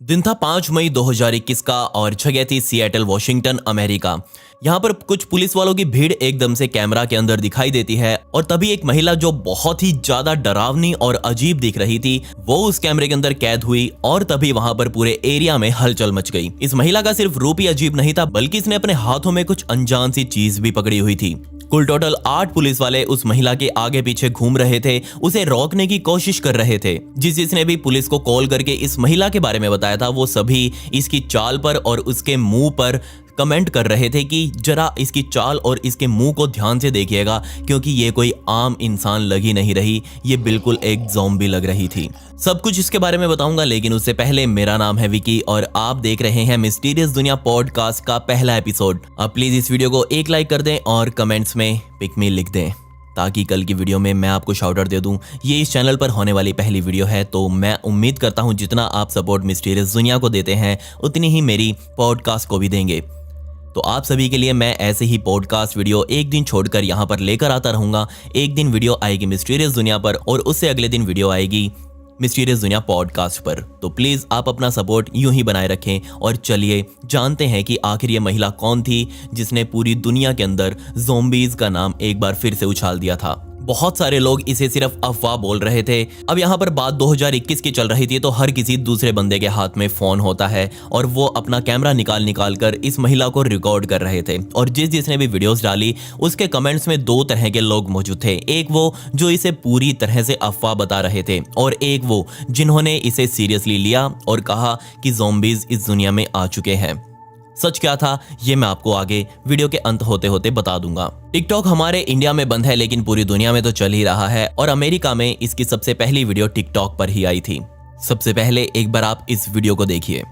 दिन था 5 मई 2021 का और जगह थी सिएटल वॉशिंगटन अमेरिका। यहाँ पर कुछ पुलिस वालों की भीड़ एकदम से कैमरा के अंदर दिखाई देती है और तभी एक महिला जो बहुत ही ज्यादा डरावनी और अजीब दिख रही थी वो उस कैमरे के अंदर कैद हुई और तभी वहां पर पूरे एरिया में हलचल मच गई। इस महिला का सिर्फ रूप ही अजीब नहीं था बल्कि इसने अपने हाथों में कुछ अनजान सी चीज भी पकड़ी हुई थी। कुल टोटल 8 पुलिस वाले उस महिला के आगे पीछे घूम रहे थे, उसे रोकने की कोशिश कर रहे थे। जिसने भी पुलिस को कॉल करके इस महिला के बारे में बताया था वो सभी इसकी चाल पर और उसके मुंह पर कमेंट कर रहे थे कि जरा इसकी चाल और इसके मुंह को ध्यान से देखिएगा क्योंकि ये कोई आम इंसान लग ही नहीं रही, ये बिल्कुल एक ज़ॉम्बी लग रही थी। सब कुछ इसके बारे में बताऊंगा लेकिन उससे पहले मेरा नाम है विकी और आप देख रहे हैं मिस्टीरियस दुनिया पॉडकास्ट का पहला एपिसोड। अब प्लीज इस वीडियो को एक लाइक कर दें और कमेंट्स में पिक मी लिख दें ताकि कल की वीडियो में मैं आपको शाउट आउट दे दूं। ये इस चैनल पर होने वाली पहली वीडियो है तो मैं उम्मीद करता हूं जितना आप सपोर्ट मिस्टीरियस दुनिया को देते हैं उतनी ही मेरी पॉडकास्ट को भी देंगे। तो आप सभी के लिए मैं ऐसे ही पॉडकास्ट वीडियो एक दिन छोड़कर यहाँ पर लेकर आता रहूंगा। एक दिन वीडियो आएगी मिस्टीरियस दुनिया पर और उससे अगले दिन वीडियो आएगी मिस्टीरियस दुनिया पॉडकास्ट पर। तो प्लीज आप अपना सपोर्ट यूं ही बनाए रखें और चलिए जानते हैं कि आखिर ये महिला कौन थी जिसने पूरी दुनिया के अंदर ज़ॉम्बीज का नाम एक बार फिर से उछाल दिया था। बहुत सारे लोग इसे सिर्फ अफवाह बोल रहे थे। अब यहाँ पर बात 2021 की चल रही थी तो हर किसी दूसरे बंदे के हाथ में फोन होता है और वो अपना कैमरा निकाल कर इस महिला को रिकॉर्ड कर रहे थे। और जिसने भी वीडियोस डाली उसके कमेंट्स में 2 तरह के लोग मौजूद थे। एक वो जो इसे पूरी तरह से अफवाह बता रहे थे और एक वो जिन्होंने इसे सीरियसली लिया और कहा कि ज़ॉम्बीज इस दुनिया में आ चुके हैं। सच क्या था ये मैं आपको आगे वीडियो के अंत होते होते बता दूंगा। टिकटॉक हमारे इंडिया में बंद है लेकिन पूरी दुनिया में तो चल ही रहा है और अमेरिका में इसकी सबसे पहली वीडियो टिकटॉक पर ही आई थी। सबसे पहले एक बार आप इस वीडियो को देखिए।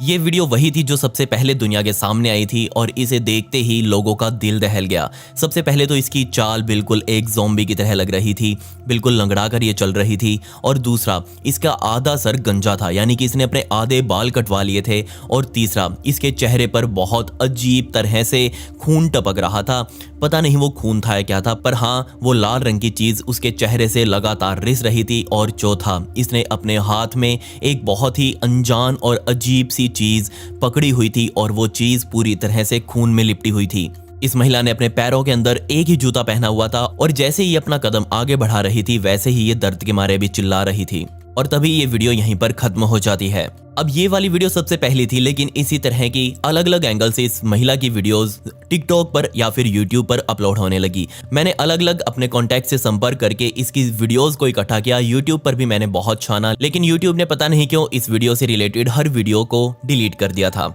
ये वीडियो वही थी जो सबसे पहले दुनिया के सामने आई थी और इसे देखते ही लोगों का दिल दहल गया। सबसे पहले तो इसकी चाल बिल्कुल एक ज़ॉम्बी की तरह लग रही थी, बिल्कुल लंगड़ा कर ये चल रही थी। और दूसरा इसका आधा सर गंजा था यानी कि इसने अपने आधे बाल कटवा लिए थे। और तीसरा इसके चेहरे पर बहुत अजीब तरह से खून टपक रहा था। पता नहीं वो खून था या क्या था पर हाँ वो लाल रंग की चीज उसके चेहरे से लगातार रिस रही थी। और चौथा इसने अपने हाथ में एक बहुत ही अनजान और अजीब सी चीज पकड़ी हुई थी और वो चीज पूरी तरह से खून में लिपटी हुई थी। इस महिला ने अपने पैरों के अंदर एक ही जूता पहना हुआ था और जैसे ही अपना कदम आगे बढ़ा रही थी वैसे ही ये दर्द के मारे भी चिल्ला रही थी। और तभी ये वीडियो यहीं पर खत्म हो जाती है। अब ये वाली वीडियो सबसे पहली थी लेकिन इसी तरह की अलग अलग एंगल से इस महिला की वीडियोस टिकटॉक पर या फिर यूट्यूब पर अपलोड होने लगी। मैंने अलग अलग अपने कॉन्टैक्ट से संपर्क करके इसकी वीडियोस को इकट्ठा किया। यूट्यूब पर भी मैंने बहुत छाना लेकिन यूट्यूब ने पता नहीं क्यों इस वीडियो से रिलेटेड हर वीडियो को डिलीट कर दिया था।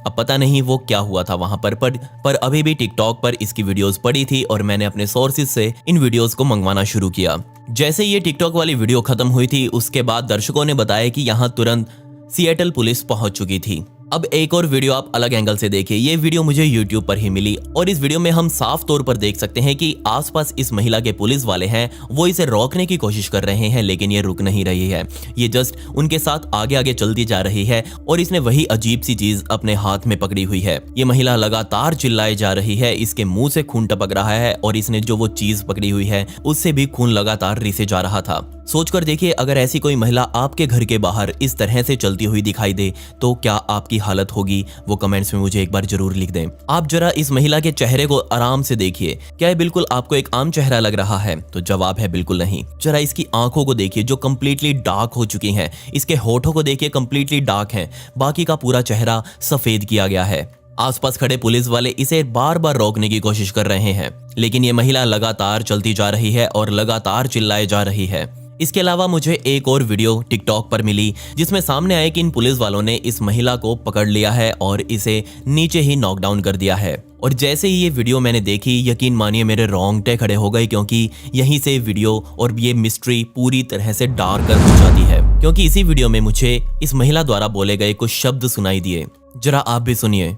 अब पता नहीं वो क्या हुआ था वहां पर अभी भी टिकटॉक पर इसकी वीडियोस पड़ी थी और मैंने अपने सोर्सेज से इन वीडियोस को मंगवाना शुरू किया। जैसे ये टिकटॉक वाली वीडियो खत्म हुई थी उसके बाद दर्शकों ने बताया कि यहाँ तुरंत सिएटल पुलिस पहुंच चुकी थी। अब एक और वीडियो आप अलग एंगल से देखिए। ये वीडियो मुझे यूट्यूब पर ही मिली और इस वीडियो में हम साफ तौर पर देख सकते हैं कि आसपास इस महिला के पुलिस वाले हैं, वो इसे रोकने की कोशिश कर रहे हैं लेकिन ये रुक नहीं रही है। ये जस्ट उनके साथ आगे आगे चलती जा रही है और इसने वही अजीब सी चीज अपने हाथ में पकड़ी हुई है। ये महिला लगातार चिल्लाए जा रही है, इसके मुंह से खून टपक रहा है और इसने जो वो चीज पकड़ी हुई है उससे भी खून लगातार रिसे जा रहा था। सोचकर देखिए अगर ऐसी कोई महिला आपके घर के बाहर इस तरह से चलती हुई दिखाई दे तो क्या आपकी हालत होगी, वो कमेंट्स में मुझे एक बार जरूर लिख दें। आप जरा इस महिला के चेहरे को आराम से देखिए, क्या ये बिल्कुल आपको एक आम चेहरा लग रहा है? तो जवाब है बिल्कुल नहीं। जरा इसकी आंखों को देखिए जो कंप्लीटली डार्क हो चुकी हैं, इसके होठों को देखिए कंप्लीटली डार्क हैं, बाकी का पूरा चेहरा सफेद किया गया है। आसपास खड़े पुलिस वाले इसे बार बार रोकने की कोशिश कर रहे हैं लेकिन ये महिला लगातार चलती जा रही है और लगातार चिल्लाए जा रही है। इसके अलावा मुझे एक और वीडियो टिकटॉक पर मिली जिसमें सामने आया कि इन पुलिस वालों ने इस महिला को पकड़ लिया है और इसे नीचे ही नॉकडाउन कर दिया है। और जैसे ही ये वीडियो मैंने देखी यकीन मानिए मेरे रोंगटे खड़े हो गए क्योंकि यहीं से वीडियो और ये मिस्ट्री पूरी तरह से डार्क हो जाती है। क्योंकि इसी वीडियो में मुझे इस महिला द्वारा बोले गए कुछ शब्द सुनाई दिए, जरा आप भी सुनिए।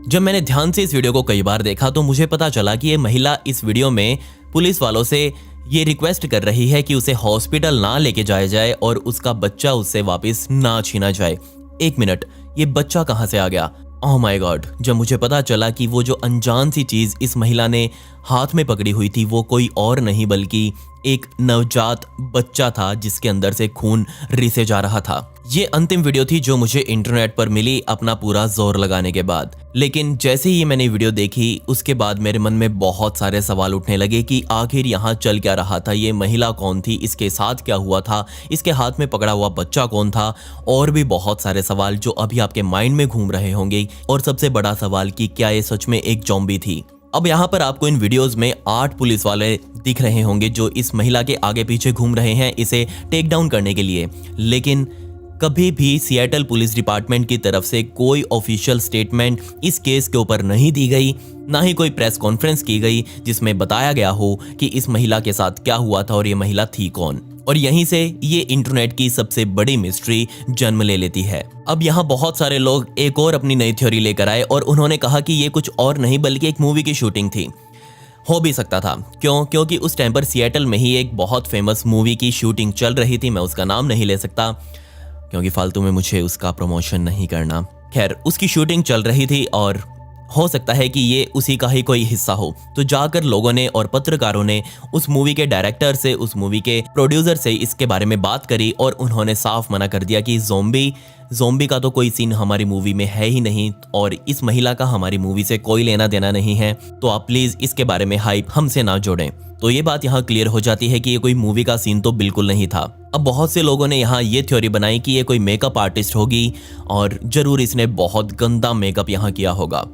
जब मैंने ध्यान से इस वीडियो को कई बार देखा तो मुझे पता चला कि ये महिला इस वीडियो में पुलिस वालों से ये रिक्वेस्ट कर रही है कि उसे हॉस्पिटल ना लेके जाया जाए और उसका बच्चा उससे वापस ना छीना जाए। एक मिनट, ये बच्चा कहाँ से आ गया? Oh my God. जब मुझे पता चला कि वो जो अनजान सी चीज इस महिला ने हाथ में पकड़ी हुई थी वो कोई और नहीं बल्कि एक नवजात बच्चा था जिसके अंदर से खून रिसे जा रहा था। ये अंतिम वीडियो थी जो मुझे इंटरनेट पर मिली अपना पूरा जोर लगाने के बाद। लेकिन जैसे ही मैंने वीडियो देखी उसके बाद मेरे मन में बहुत सारे सवाल उठने लगे कि आखिर यहाँ चल क्या रहा था, ये महिला कौन थी, इसके साथ क्या हुआ था, इसके हाथ में पकड़ा हुआ बच्चा कौन था, और भी बहुत सारे सवाल जो अभी आपके माइंड में घूम रहे होंगे। और सबसे बड़ा सवाल कि क्या ये सच में एक ज़ॉम्बी थी। अब यहाँ पर आपको इन वीडियोस में 8 पुलिस वाले दिख रहे होंगे जो इस महिला के आगे पीछे घूम रहे हैं इसे टेक डाउन करने के लिए। लेकिन कभी भी सिएटल पुलिस डिपार्टमेंट की तरफ से कोई ऑफिशियल स्टेटमेंट इस केस के ऊपर नहीं दी गई, ना ही कोई प्रेस कॉन्फ्रेंस की गई जिसमें बताया गया हो कि इस महिला के साथ क्या हुआ था और ये महिला थी कौन। और यहीं से ये इंटरनेट की सबसे बड़ी मिस्ट्री जन्म ले लेती है। अब यहाँ बहुत सारे लोग एक और अपनी नई थ्योरी लेकर आए और उन्होंने कहा कि ये कुछ और नहीं बल्कि एक मूवी की शूटिंग थी। हो भी सकता था, क्योंकि उस टाइम पर सिएटल में ही एक बहुत फेमस मूवी की शूटिंग चल रही थी। मैं उसका नाम नहीं ले सकता क्योंकि फालतू में मुझे उसका प्रमोशन नहीं करना। खैर, उसकी शूटिंग चल रही थी और हो सकता है कि ये उसी का ही कोई हिस्सा हो। तो जाकर लोगों ने और पत्रकारों ने उस मूवी के डायरेक्टर से, उस मूवी के प्रोड्यूसर से इसके बारे में बात करी और उन्होंने साफ मना कर दिया कि ज़ॉम्बी का तो कोई सीन हमारी मूवी में है ही नहीं और इस महिला का हमारी मूवी से कोई लेना देना नहीं है, तो आप प्लीज़ इसके बारे में हाइप हमसे ना जोड़ें। तो ये बात यहाँ क्लियर हो जाती है कि ये कोई मूवी का सीन तो बिल्कुल नहीं था। अब बहुत से लोगों ने यहाँ ये थ्योरी बनाई कि ये कोई मेकअप आर्टिस्ट होगी और ज़रूर इसने बहुत गंदा मेकअप यहाँ किया होगा।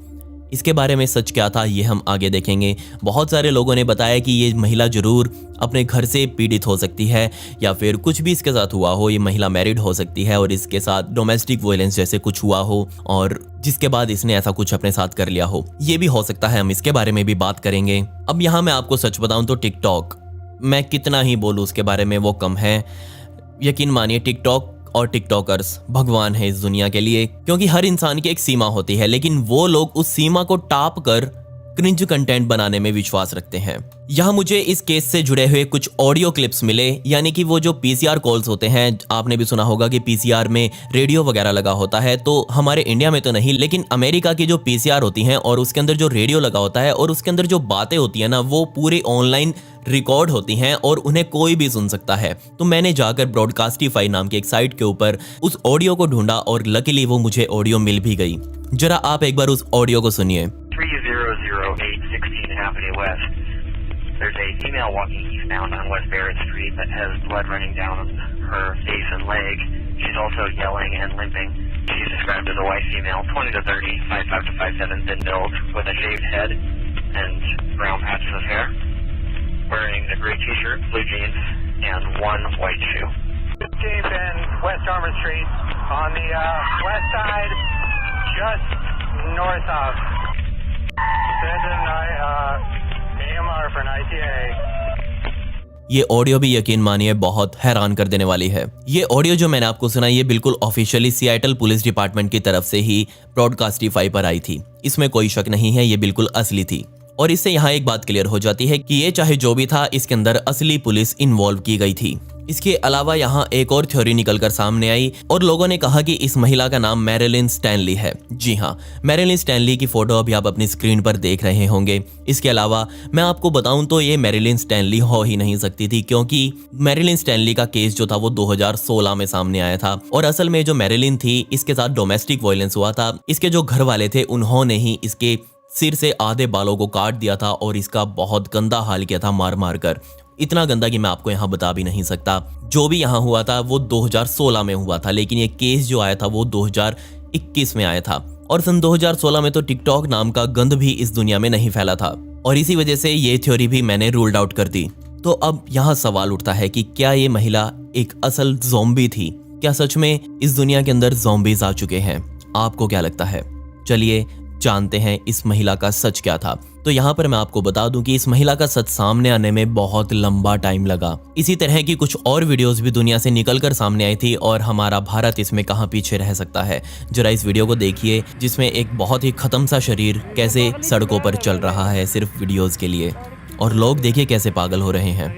इसके बारे में सच क्या था ये हम आगे देखेंगे। बहुत सारे लोगों ने बताया कि ये महिला जरूर अपने घर से पीड़ित हो सकती है या फिर कुछ भी इसके साथ हुआ हो। ये महिला मैरिड हो सकती है और इसके साथ डोमेस्टिक वायलेंस जैसे कुछ हुआ हो और जिसके बाद इसने ऐसा कुछ अपने साथ कर लिया हो। ये भी हो सकता है, हम इसके बारे में भी बात करेंगे। अब यहाँ मैं आपको सच बताऊं तो टिकटॉक, मैं कितना ही बोलूँ उसके बारे में वो कम है। यकीन मानिए टिकटॉक और टिकटॉकर्स भगवान है इस दुनिया के लिए, क्योंकि हर इंसान की एक सीमा होती है लेकिन वो लोग उस सीमा को टाप कर क्रिंज कंटेंट बनाने में विश्वास रखते हैं। यहाँ मुझे इस केस से जुड़े हुए कुछ ऑडियो क्लिप्स मिले, यानी कि वो जो पीसीआर कॉल्स होते हैं, आपने भी सुना होगा कि पीसीआर में रेडियो वगैरह लगा होता है। तो हमारे इंडिया में तो नहीं लेकिन अमेरिका की जो पीसीआर होती हैं और उसके अंदर जो रेडियो लगा होता है और उसके अंदर जो बातें होती है ना, वो पूरे ऑनलाइन रिकॉर्ड होती हैं और उन्हें कोई भी सुन सकता है। तो मैंने जाकर ब्रॉडकास्टिफाई नाम की एक साइट के ऊपर उस ऑडियो को ढूंढा और लकीली वो मुझे ऑडियो मिल भी गई। जरा आप एक बार उस ऑडियो को सुनिए। 3008 Avenue West. There's a female walking eastbound on West Barrett Street that has blood running down her face and leg. She's also yelling and limping. She's described as a white female, 20 to 30, 5'5" to 5'7", thin build, with a shaved head and brown patches of hair. Wearing a gray t-shirt, blue jeans, and one white shoe. Deep in West Armour Street on the west side, just north of AMR for an ITA. ये audio भी यकीन मानिए बहुत हैरान कर देने वाली है। ये ऑडियो जो मैंने आपको सुना ये बिल्कुल ऑफिशियली सिएटल पुलिस डिपार्टमेंट की तरफ से ही ब्रॉडकास्टिफाई पर आई थी। इसमें कोई शक नहीं है, ये बिल्कुल असली थी। और इससे यहाँ एक बात क्लियर हो जाती है कि ये चाहे जो भी था इसके अंदर असली पुलिस इन्वॉल्व की गई थी। इसके अलावा यहाँ एक और थ्योरी निकलकर सामने आई और लोगों ने कहा कि इस महिला का नाम मैरिलिन स्टैनली है। जी हाँ, मैरिलिन स्टैनली की फोटो अभी आप अपनी स्क्रीन पर देख रहे होंगे। इसके अलावा मैं आपको बताऊं तो ये मैरिलिन स्टैनली हो ही नहीं सकती थी, क्योंकि मैरिलिन स्टैनली का केस जो था वो 2016 में सामने आया था और असल में जो मैरिलिन थी इसके साथ डोमेस्टिक वायलेंस हुआ था। इसके जो घर वाले थे उन्होंने ही इसके सिर से आधे बालों को काट दिया था और इसका बहुत गंदा हाल किया था मार मार कर। इतना गंदा कि मैं आपको यहाँ बता भी नहीं सकता। जो भी यहाँ हुआ था वो 2016 में हुआ था, लेकिन ये केस जो आया था वो 2021 में आया था। और सन 2016 में तो टिकटॉक नाम का गंद भी इस दुनिया में नहीं फैला था और इसी वजह से ये थ्योरी भी मैंने रूल्ड आउट कर दी। तो अब यहाँ सवाल उठता है कि क्या ये महिला एक असल ज़ॉम्बी थी? क्या सच में इस दुनिया के अंदर ज़ॉम्बीज आ चुके हैं? आपको क्या लगता है? चलिए जानते हैं इस महिला का सच क्या था। तो यहाँ पर मैं आपको बता दूं कि इस महिला का सच सामने आने में बहुत लंबा टाइम लगा। इसी तरह की कुछ और वीडियोस भी दुनिया से निकलकर सामने आई थी और हमारा भारत इसमें कहाँ पीछे रह सकता है। जरा इस वीडियो को देखिए जिसमें एक बहुत ही खत्म सा शरीर कैसे सड़कों पर चल रहा है सिर्फ वीडियोस के लिए, और लोग देखिए कैसे पागल हो रहे हैं।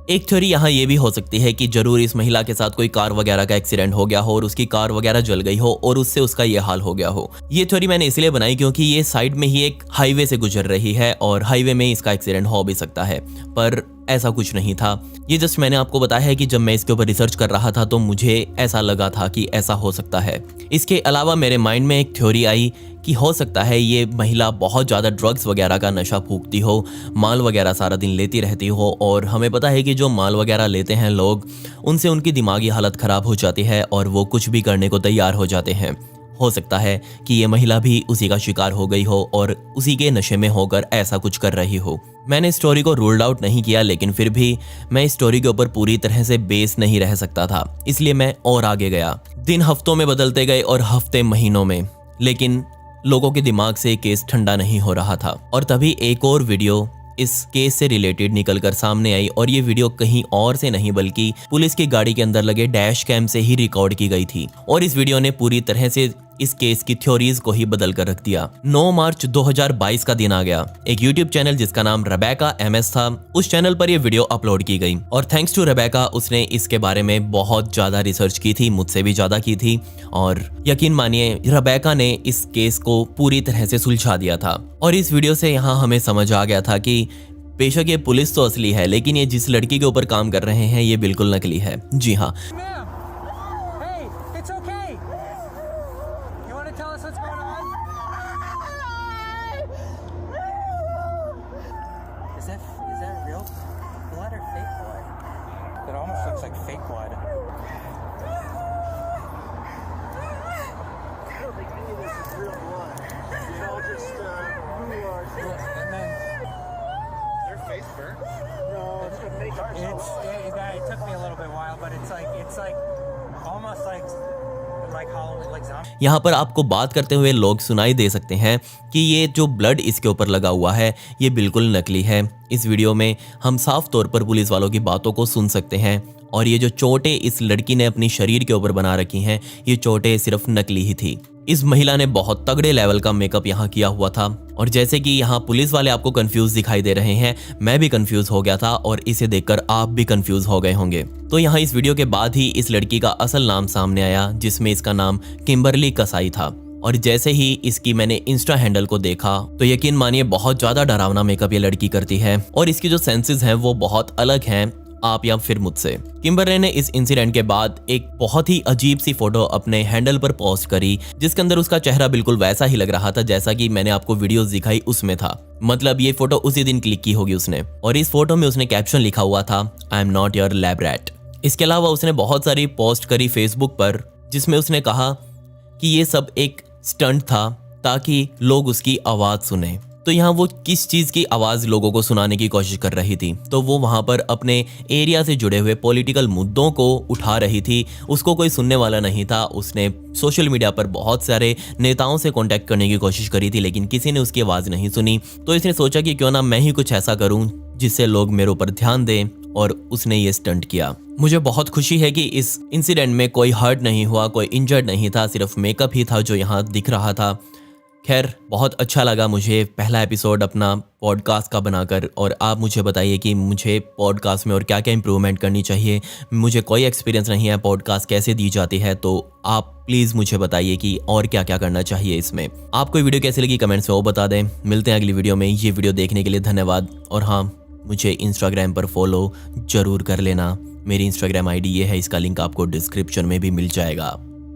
एक थ्योरी यहाँ ये भी हो सकती है कि जरूर इस महिला के साथ कोई कार वगैरह का एक्सीडेंट हो गया हो और उसकी कार वगैरह जल गई हो और उससे उसका ये हाल हो गया हो। ये थ्योरी मैंने इसलिए बनाई क्योंकि ये साइड में ही एक हाईवे से गुजर रही है और हाईवे में इसका एक्सीडेंट हो भी सकता है, पर ऐसा कुछ नहीं था। ये जस्ट मैंने आपको बताया है कि जब मैं इसके ऊपर रिसर्च कर रहा था तो मुझे ऐसा लगा था कि ऐसा हो सकता है। इसके अलावा मेरे माइंड में एक थ्योरी आई कि हो सकता है ये महिला बहुत ज़्यादा ड्रग्स वगैरह का नशा फूकती हो, माल वगैरह सारा दिन लेती रहती हो, और हमें पता है कि जो माल वगैरह लेते हैं लोग, उनसे उनकी दिमागी हालत ख़राब हो जाती है और वो कुछ भी करने को तैयार हो जाते हैं। हो सकता है कि ये महिला भी उसी का शिकार हो गई हो और उसी के नशे में होकर ऐसा कुछ कर रही हो। मैंने स्टोरी को रूल्ड आउट नहीं किया, लेकिन फिर भी मैं इस स्टोरी के ऊपर पूरी तरह से बेस नहीं रह सकता था, इसलिए मैं और आगे गया। दिन हफ्तों में बदलते गए और हफ्ते महीनों में, लेकिन लोगों के दिमाग से केस ठंडा नहीं हो रहा था। और तभी एक और वीडियो इस केस से रिलेटेड निकलकर सामने आई, और ये वीडियो कहीं और से नहीं बल्कि पुलिस की गाड़ी के अंदर लगे डैश कैम से ही रिकॉर्ड की गई थी। और इस वीडियो ने पूरी तरह से इस केस की थ्योरीज को ही बदल कर रख दिया। 9 मार्च 2022 का दिन आ गया। एक यूट्यूब चैनल जिसका नाम रेबेका MS था, उस चैनल पर यह वीडियो अपलोड की गई और थैंक्स टू रेबेका उसने इसके बारे में बहुत ज्यादा रिसर्च की थी, मुझसे भी ज्यादा की थी, और यकीन मानिए रेबेका ने इस केस को पूरी तरह से सुलझा दिया था। और इस वीडियो से यहाँ हमें समझ आ गया था कि बेशक ये पुलिस तो असली है, लेकिन ये जिस लड़की के ऊपर काम कर रहे हैं ये बिल्कुल नकली है। जी हाँ, It almost looks like fake blood. I don't think any of this is real blood. It's all just who are. And then Their face burnt? No, it's gonna make it took me a little bit while, but it's like almost like Halloween, like zombie. यहाँ पर आपको बात करते हुए लोग सुनाई दे सकते हैं कि ये जो ब्लड इसके ऊपर लगा हुआ है ये बिल्कुल नकली है। इस वीडियो में हम साफ तौर पर पुलिस वालों की बातों को सुन सकते हैं, और ये जो चोटें इस लड़की ने अपनी शरीर के ऊपर बना रखी हैं ये चोटें सिर्फ नकली ही थी। इस महिला ने बहुत तगड़े लेवल का मेकअप यहाँ किया हुआ था, और जैसे कि यहाँ पुलिस वाले आपको कंफ्यूज दिखाई दे रहे हैं, मैं भी कंफ्यूज हो गया था और इसे देखकर आप भी कंफ्यूज हो गए होंगे। तो यहाँ इस वीडियो के बाद ही इस लड़की का असल नाम सामने आया, जिसमें इसका नाम किम्बरली कसाई था। और जैसे ही इसकी मैंने इंस्टा हैंडल को देखा तो यकीन मानिए बहुत ज्यादा डरावना मेकअप ये लड़की करती है, और इसकी जो सेंसेस हैं वो बहुत अलग हैं आप या फिर मुझसे। किम्बरली ने इस इंसिडेंट के बाद एक बहुत ही अजीब सी फोटो अपने हैंडल पर पोस्ट करी, जिसके अंदर उसका चेहरा बिल्कुल वैसा ही लग रहा था जैसा कि मैंने आपको वीडियोस दिखाई उसमें था। मतलब ये फोटो उसी दिन क्लिक की होगी उसने, और इस फोटो में उसने कैप्शन लिखा हुआ था, I am not your lab rat. इसके अलावा उसने बहुत सारी पोस्ट करी फेसबुक पर, जिसमें उसने कहा कि ये सब एक स्टंट था ताकि लोग उसकी आवाज सुने। तो यहाँ वो किस चीज़ की आवाज़ लोगों को सुनाने की कोशिश कर रही थी, तो वो वहाँ पर अपने एरिया से जुड़े हुए पॉलिटिकल मुद्दों को उठा रही थी। उसको कोई सुनने वाला नहीं था। उसने सोशल मीडिया पर बहुत सारे नेताओं से कांटेक्ट करने की कोशिश करी थी, लेकिन किसी ने उसकी आवाज़ नहीं सुनी। तो इसने सोचा कि क्यों ना मैं ही कुछ ऐसा करूँ जिससे लोग मेरे ऊपर ध्यान दें, और उसने ये स्टंट किया। मुझे बहुत खुशी है कि इस इंसिडेंट में कोई हर्ट नहीं हुआ, कोई इंजर्ड नहीं था, सिर्फ मेकअप ही था जो यहाँ दिख रहा था। खैर, बहुत अच्छा लगा मुझे पहला एपिसोड अपना पॉडकास्ट का बनाकर, और आप मुझे बताइए कि मुझे पॉडकास्ट में और क्या क्या इंप्रूवमेंट करनी चाहिए। मुझे कोई एक्सपीरियंस नहीं है पॉडकास्ट कैसे दी जाती है, तो आप प्लीज़ मुझे बताइए कि और क्या क्या करना चाहिए इसमें। आपको वीडियो कैसी लगी कमेंट्स में वो बता दें। मिलते हैं अगली वीडियो में। ये वीडियो देखने के लिए धन्यवाद, और हाँ, मुझे इंस्टाग्राम पर फॉलो ज़रूर कर लेना। मेरी इंस्टाग्राम ID ये है, इसका लिंक आपको डिस्क्रिप्शन में भी मिल जाएगा।